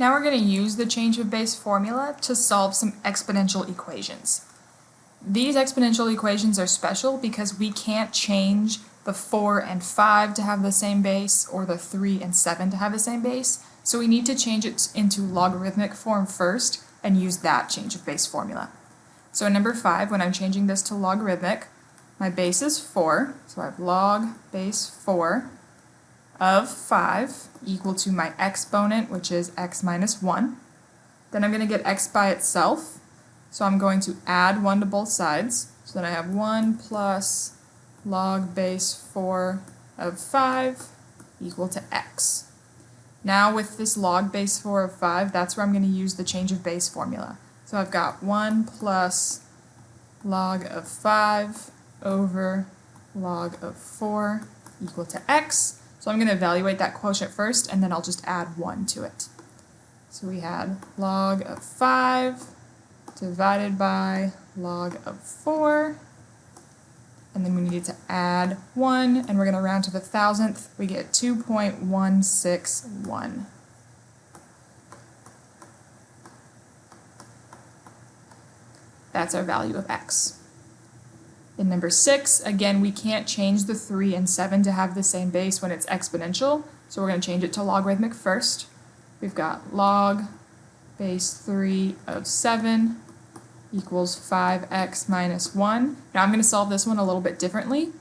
Now we're going to use the change of base formula to solve some exponential equations. These exponential equations are special because we can't change the 4 and 5 to have the same base or the 3 and 7 to have the same base, so we need to change it into logarithmic form first and use that change of base formula. So in number 5, when I'm changing this to logarithmic, my base is 4, so I have log base 4 of 5 equal to my exponent, which is x minus 1. Then I'm going to get x by itself, so I'm going to add 1 to both sides. So then I have 1 plus log base 4 of 5 equal to x. Now with this log base 4 of 5, that's where I'm going to use the change of base formula. So I've got 1 plus log of 5 over log of 4 equal to x. So I'm going to evaluate that quotient first, and then I'll just add 1 to it. So we had log of 5 divided by log of 4, and then we needed to add 1, and we're going to round to the thousandth. We get 2.161. That's our value of x. In number 6, again, we can't change the 3 and 7 to have the same base when it's exponential, so we're going to change it to logarithmic first. We've got log base 3 of 7 equals 5x minus 1. Now I'm going to solve this one a little bit differently.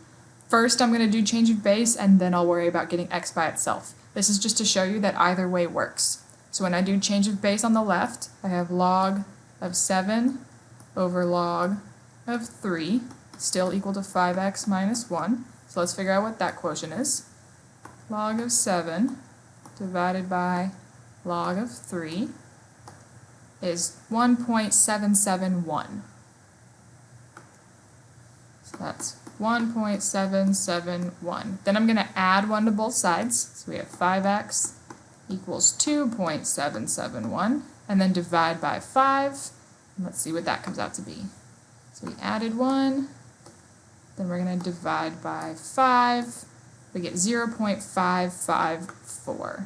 First, I'm going to do change of base, and then I'll worry about getting x by itself. This is just to show you that either way works. So when I do change of base on the left, I have log of 7 over log of 3, still equal to 5x minus 1. So let's figure out what that quotient is. Log of 7 divided by log of 3 is 1.771. So that's 1.771. Then I'm going to add 1 to both sides. So we have 5x equals 2.771, and then divide by 5. And let's see what that comes out to be. So we added 1, then we're going to divide by 5. We get 0.554.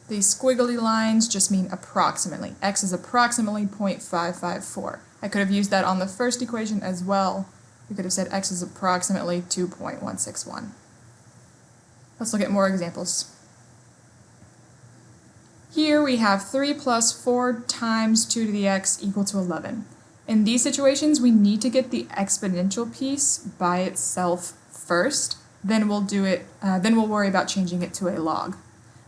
These squiggly lines just mean approximately. X is approximately 0.554. I could have used that on the first equation as well. We could have said x is approximately 2.161. Let's look at more examples. Here we have 3 plus 4 times 2 to the x equal to 11. In these situations, we need to get the exponential piece by itself first, then we'll worry about changing it to a log. So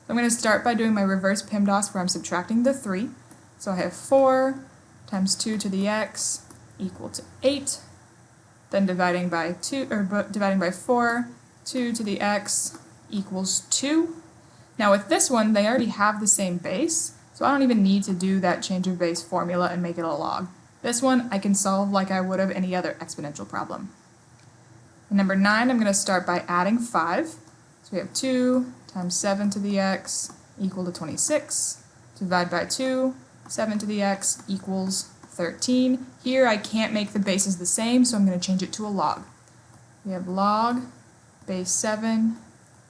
I'm going to start by doing my reverse PEMDAS where I'm subtracting the 3. So I have 4 times 2 to the x equal to 8. Then dividing by 4, 2 to the x equals 2. Now with this one, they already have the same base, so I don't even need to do that change of base formula and make it a log. This one I can solve like I would have any other exponential problem. In number 9, I'm going to start by adding 5. So we have 2 times 7 to the x equal to 26. Divide by 2, 7 to the x equals 13. Here I can't make the bases the same, so I'm going to change it to a log. We have log base 7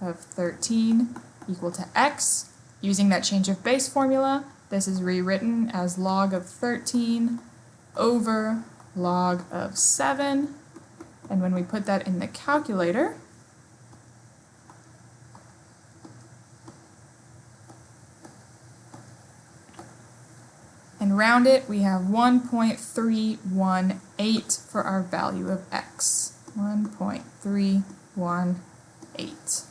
of 13 equal to x. Using that change of base formula, this is rewritten as log of 13 over log of 7. And when we put that in the calculator, and round it, we have 1.318 for our value of x. 1.318.